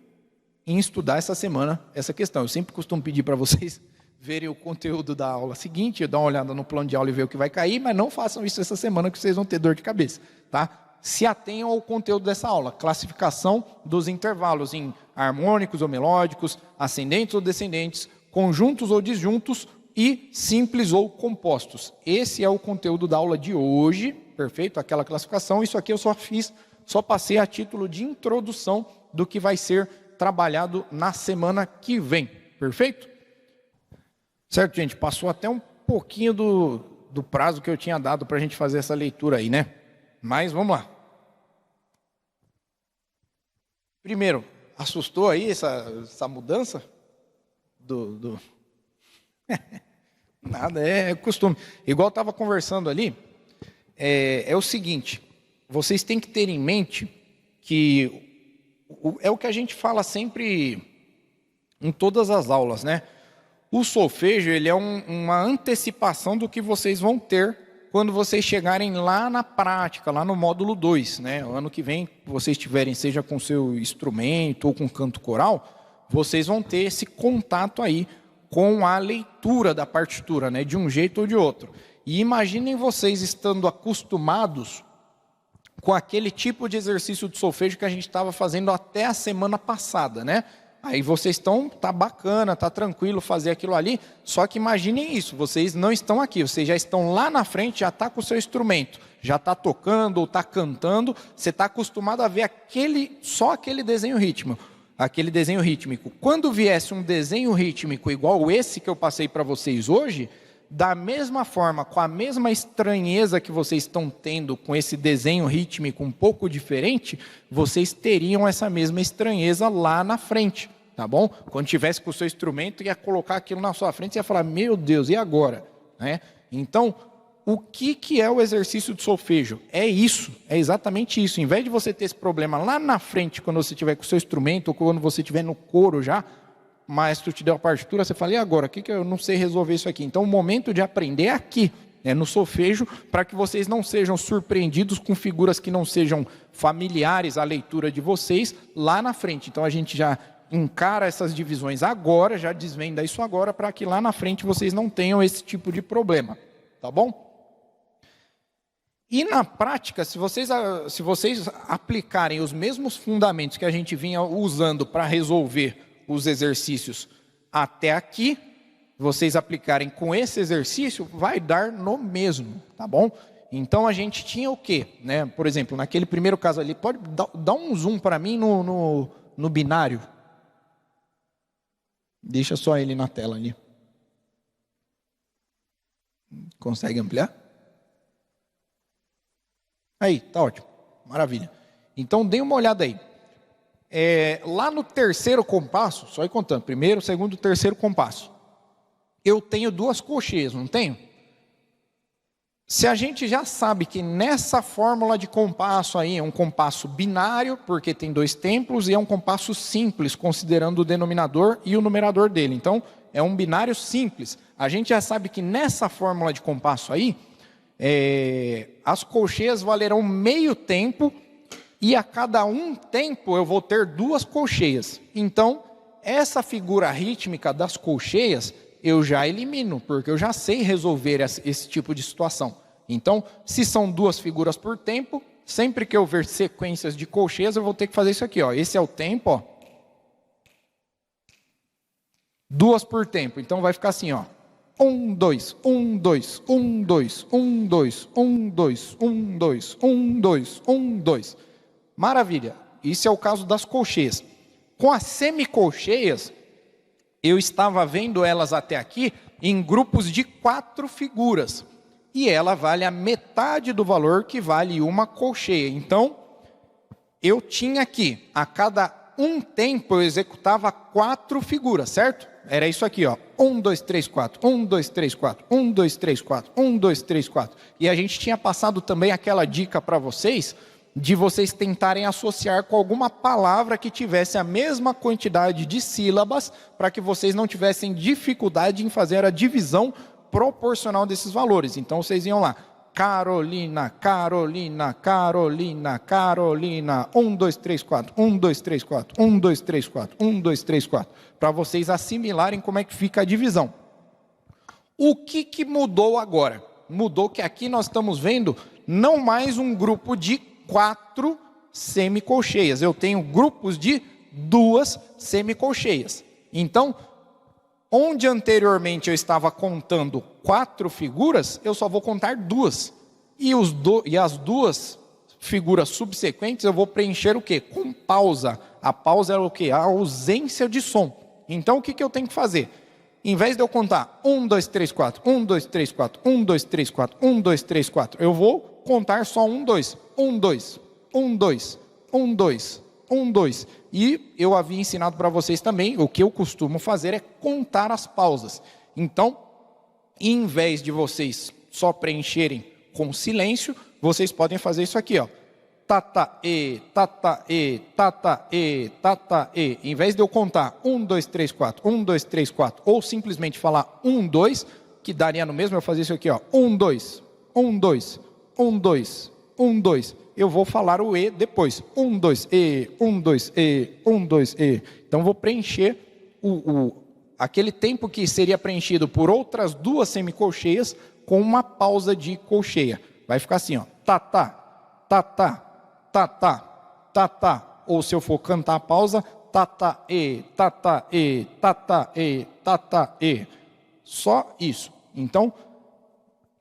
em estudar essa semana essa questão. Eu sempre costumo pedir para vocês verem o conteúdo da aula seguinte, dar uma olhada no plano de aula e ver o que vai cair, mas não façam isso essa semana que vocês vão ter dor de cabeça, tá? Se atenham ao conteúdo dessa aula, classificação dos intervalos em harmônicos ou melódicos, ascendentes ou descendentes, conjuntos ou disjuntos e simples ou compostos. Esse é o conteúdo da aula de hoje, perfeito? Aquela classificação, isso aqui eu só passei a título de introdução do que vai ser trabalhado na semana que vem, perfeito? Certo, gente? Passou até um pouquinho do prazo que eu tinha dado para a gente fazer essa leitura aí, né? Mas vamos lá. Primeiro, assustou aí essa mudança? Nada, é costume. Igual eu estava conversando ali, é o seguinte, vocês têm que ter em mente que é o que a gente fala sempre em todas as aulas, né? O solfejo, ele é uma antecipação do que vocês vão ter quando vocês chegarem lá na prática, lá no módulo 2, né? O ano que vem, vocês tiverem, seja com seu instrumento ou com canto coral, vocês vão ter esse contato aí com a leitura da partitura, né, de um jeito ou de outro. E imaginem vocês estando acostumados com aquele tipo de exercício de solfejo que a gente estava fazendo até a semana passada, né? Aí vocês estão, tá bacana, tá tranquilo fazer aquilo ali, só que imaginem isso, vocês não estão aqui, vocês já estão lá na frente, já está com o seu instrumento, já está tocando ou está cantando, você está acostumado a ver só aquele desenho rítmico. Aquele desenho rítmico. Quando viesse um desenho rítmico igual esse que eu passei para vocês hoje, da mesma forma, com a mesma estranheza que vocês estão tendo com esse desenho rítmico um pouco diferente, vocês teriam essa mesma estranheza lá na frente, tá bom? Quando tivesse com o seu instrumento, ia colocar aquilo na sua frente e ia falar, meu Deus, e agora? Né? Então, o que é o exercício de solfejo? É isso, é exatamente isso. Em vez de você ter esse problema lá na frente, quando você estiver com o seu instrumento, ou quando você estiver no coro já, o maestro te deu a partitura, você fala, e agora? O que eu não sei resolver isso aqui? Então, o momento de aprender é aqui, no solfejo, para que vocês não sejam surpreendidos com figuras que não sejam familiares à leitura de vocês lá na frente. Então, a gente já encara essas divisões agora, já desvenda isso agora, para que lá na frente vocês não tenham esse tipo de problema. Tá bom? E na prática, se vocês aplicarem os mesmos fundamentos que a gente vinha usando para resolver os exercícios até aqui, vocês aplicarem com esse exercício, vai dar no mesmo, tá bom? Então a gente tinha o quê? Né? Por exemplo, naquele primeiro caso ali, pode dar um zoom para mim no binário? Deixa só ele na tela ali. Consegue ampliar? Aí, tá ótimo, maravilha. Então, dê uma olhada aí. Lá no terceiro compasso, só ir contando, primeiro, segundo, terceiro compasso, eu tenho duas colcheias, não tenho? Se a gente já sabe que nessa fórmula de compasso aí é um compasso binário, porque tem dois tempos, e é um compasso simples, considerando o denominador e o numerador dele. Então, é um binário simples. A gente já sabe que nessa fórmula de compasso aí, as colcheias valerão meio tempo e a cada um tempo eu vou ter duas colcheias. Então, essa figura rítmica das colcheias eu já elimino, porque eu já sei resolver esse tipo de situação. Então, se são duas figuras por tempo, sempre que eu ver sequências de colcheias, eu vou ter que fazer isso aqui. Ó. Esse é o tempo, ó. Duas por tempo. Então, vai ficar assim, ó. 1, 2, 1, 2, 1, 2, 1, 2, 1, 2, 1, 2, 1, 2, 1, 2. Maravilha. Isso é o caso das colcheias. Com as semicolcheias, eu estava vendo elas até aqui em grupos de 4 figuras. E ela vale a metade do valor que vale uma colcheia. Então, eu tinha aqui, a cada um tempo eu executava 4 figuras, certo? Era isso aqui, ó. 1, 2, 3, 4. 1, 2, 3, 4. 1, 2, 3, 4. 1, 2, 3, 4. E a gente tinha passado também aquela dica para vocês, de vocês tentarem associar com alguma palavra que tivesse a mesma quantidade de sílabas, para que vocês não tivessem dificuldade em fazer a divisão proporcional desses valores. Então, vocês iam lá. Carolina, Carolina, Carolina, Carolina, 1, 2, 3, 4, 1, 2, 3, 4, 1, 2, 3, 4, 1, 2, 3, 4, para vocês assimilarem como é que fica a divisão. O que mudou agora? Mudou que aqui nós estamos vendo não mais um grupo de 4 semicolcheias, eu tenho grupos de 2 semicolcheias. Então, onde anteriormente eu estava contando 4 figuras, eu só vou contar 2. E as 2 figuras subsequentes eu vou preencher o quê? Com pausa. A pausa é o quê? A ausência de som. Então o que eu tenho que fazer? Em vez de eu contar 1, 2, 3, 4, 1, 2, 3, 4, 1, 2, 3, 4, 1, 2, 3, 4, eu vou contar só 1, 2, 1, 2, 1, 2, 1, 2, 1, 2. E eu havia ensinado para vocês também, o que eu costumo fazer é contar as pausas. Então, em vez de vocês só preencherem com silêncio, vocês podem fazer isso aqui, ó. Tata, e, tata, e, tata, e, tata, e. Em vez de eu contar 1, 2, 3, 4, 1, 2, 3, 4, ou simplesmente falar 1, 2, que daria no mesmo, eu fazer isso aqui, ó. 1, 2, 1, 2, 1, 2, 1, 2. Eu vou falar o E depois. 1, 2, E, 1, 2, E, 1, 2, E. Então, vou preencher aquele tempo que seria preenchido por outras 2 semicolcheias com uma pausa de colcheia. Vai ficar assim, ó, tá, tá, tá, tá, tá, tá, tá, tá. Ou se eu for cantar a pausa, tá, tá, e, tá, tá, e, tá, tá, e, tá, tá, e. Só isso. Então,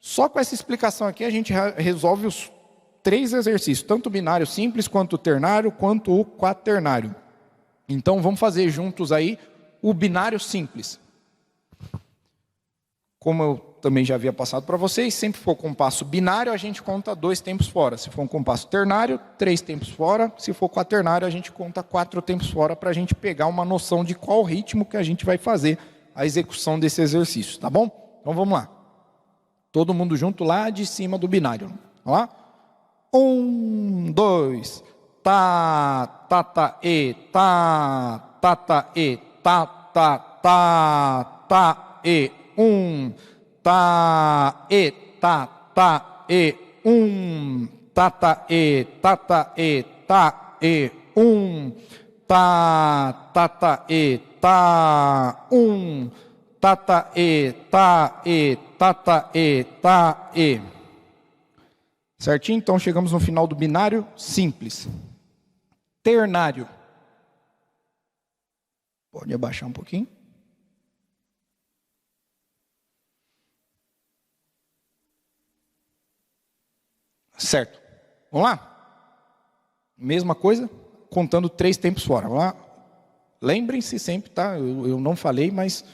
só com essa explicação aqui a gente resolve os 3 exercícios, tanto o binário simples, quanto o ternário, quanto o quaternário. Então, vamos fazer juntos aí o binário simples. Como eu também já havia passado para vocês, sempre for compasso binário, a gente conta 2 tempos fora. Se for um compasso ternário, 3 tempos fora. Se for quaternário, a gente conta 4 tempos fora, para a gente pegar uma noção de qual ritmo que a gente vai fazer a execução desse exercício, tá bom? Então, vamos lá. Todo mundo junto lá de cima do binário. Vamos lá? 1, 2, tá, tá, tá, e, tá, tá, tá, e, tá, tá, tá, tá, e, 1, tá, e, tá, tá, e, 1, tá, tá, e, tá, tá, e, tá, e, 1, tá, tá, tá, e, tá, 1, tá, tá, e, tá, e, tá, tá, e, tá, e. Certinho? Então, chegamos no final do binário simples. Ternário. Pode abaixar um pouquinho. Certo. Vamos lá? Mesma coisa, contando 3 tempos fora. Vamos lá? Lembrem-se sempre, tá? Eu não falei, mas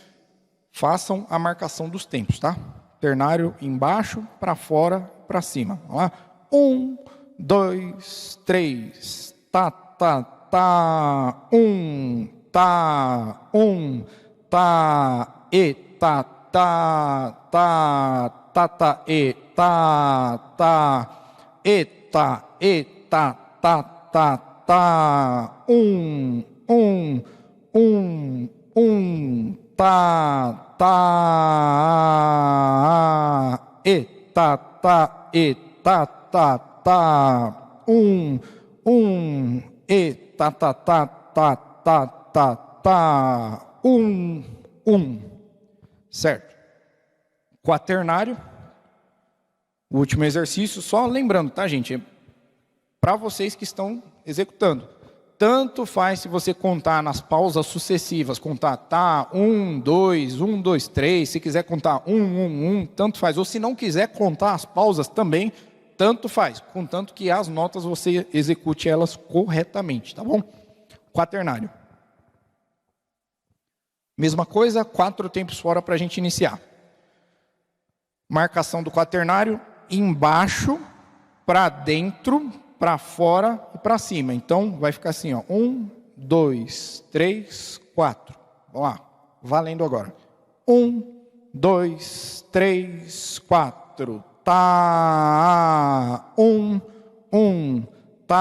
façam a marcação dos tempos, tá? Ternário embaixo, para fora, para cima. Vamos lá? 1, 2, 3. Tá, tá, tá. 1, tá. 1, tá. E, tá, tá, tá. Tá, tá, e, tá, tá. Eta, eta, tá, tá, tá. 1, 1, 1, 1, tá, tá. Eta, tá, eta, tá, tá. 1, 1, eta, tá, tá, tá, tá, tá, tá. 1, 1. Certo. Quaternário. O último exercício, só lembrando, tá, gente? Para vocês que estão executando. Tanto faz se você contar nas pausas sucessivas, contar tá, 1, 2, 1, 2, 3, se quiser contar 1, 1, 1, tanto faz. Ou se não quiser contar as pausas também, tanto faz. Contanto que as notas você execute elas corretamente, tá bom? Quaternário. Mesma coisa, 4 tempos fora para a gente iniciar. Marcação do quaternário. Embaixo, para dentro, para fora e para cima. Então, vai ficar assim, ó. 1, 2, 3, 4. Vamos lá. Valendo agora. 1, 2, 3, 4. Tá. 1, 1. Tá.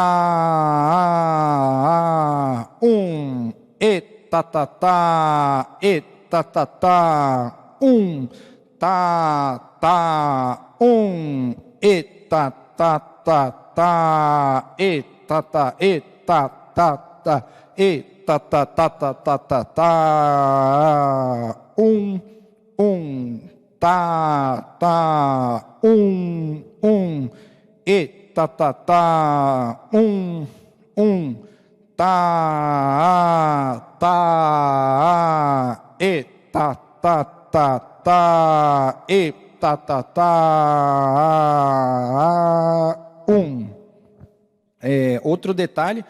1. Eta, tá, tá. Eta, tá, tá. 1. Tá, tá. 1, eta, tá, tá, tá, eta, tá, eta, tá, tá, eta, tá, tá, tá, tá, tá, tá, 1, 1, tá, tá, 1, 1, eta, tá, tá, 1, 1, tá, tá, eta, tá, tá, tá, eta, tá, tá, tá. 1. Outro detalhe.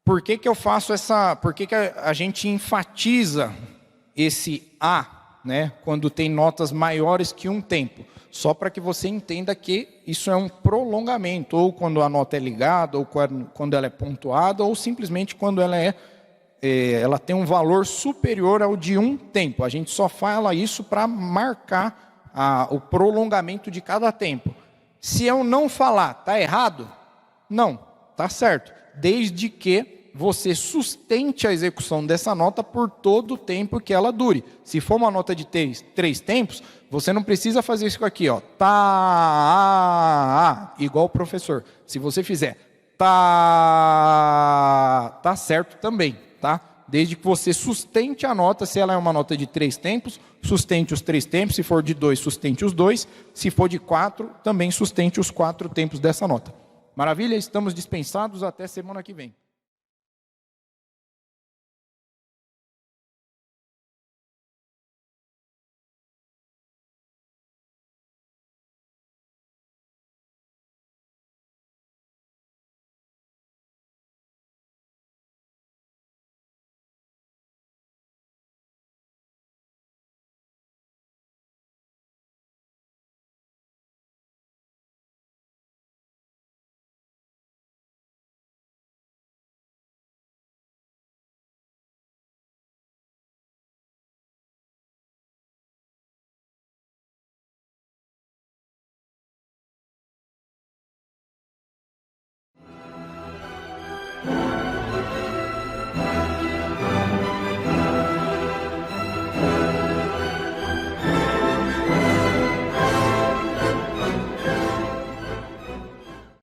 Por que que eu faço essa... Por que que a gente enfatiza esse A, né? Quando tem notas maiores que um tempo? Só para que você entenda que isso é um prolongamento. Ou quando a nota é ligada, ou quando ela é pontuada, ou simplesmente quando ela tem um valor superior ao de um tempo. A gente só fala isso para marcar o prolongamento de cada tempo. Se eu não falar, está errado? Não, está certo. Desde que você sustente a execução dessa nota por todo o tempo que ela dure. Se for uma nota de 3 tempos, você não precisa fazer isso aqui, ó. Tá, igual o professor. Se você fizer tá certo também, tá? Desde que você sustente a nota, se ela é uma nota de 3 tempos, sustente os 3 tempos, se for de 2, sustente os 2, se for de 4, também sustente os 4 tempos dessa nota. Maravilha? Estamos dispensados até semana que vem.